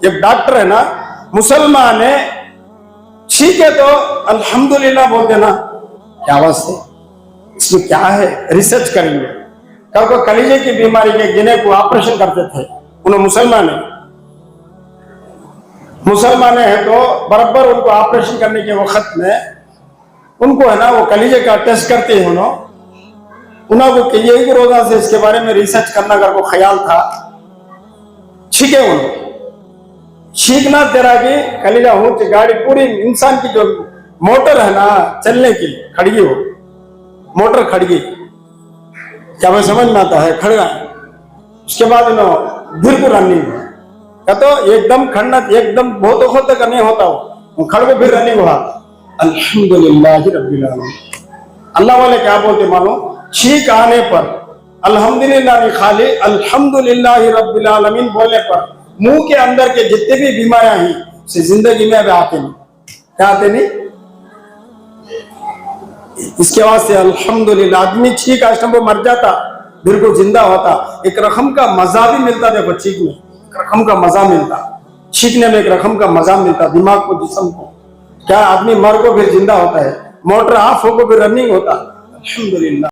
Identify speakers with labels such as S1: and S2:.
S1: एक डॉक्टर है ना, मुसलमान है, ठीक है तो अल्हम्दुलिल्लाह बोलते ना, क्या आवाज से इसमें क्या है, रिसर्च करेंगे। कल को कलीजे की बीमारी के गिने को ऑपरेशन करते थे, उन्हें मुसलमान है तो बराबर उनको ऑपरेशन करने के वक्त में उनको है ना वो कलीजे का टेस्ट करते हैं उनको यही रोजा से इसके बारे में रिसर्च करना का ख्याल था, ठीक है उन्होंने सीखना तेरा की कलीजा हो गाड़ी पूरी इंसान की जो मोटर है ना चलने की खड़ी हो, मोटर खड़ गई, क्या मैं समझ में आता है, खड़ गया। उसके बाद उन्होंने दिल को रनिंग क्या तो एकदम खड़ना एकदम बहुत वक्त तक नहीं होता वो खड़ को फिर रनिंग हुआ। अल्हम्दुलिल्लाह रब्बिल आलमीन। अल्लाह वाले क्या बोलते मानो, छींक आने पर अल्हम्दुलिल्लाह नहीं खाली अल्हम्दुलिल्लाह रब्बिल आलमीन बोलने पर मुंह के अंदर के जितने भी बीमारियां हैं से जिंदगी में अब आते नहीं, क्या आते नहीं। इसके वास्ते अल्हम्दुलिल्लाह आदमी छींक आश्रम को मर जाता बिल्कुल जिंदा होता, एक रकम का मजा भी मिलता, देखो छींक में एक रकम का मजा मिलता, छींकने में एक रकम का मजा मिलता दिमाग को जिस्म को। क्या आदमी मर को फिर जिंदा होता है, मोटर ऑफ हो को फिर रनिंग होता। अल्हम्दुलिल्लाह।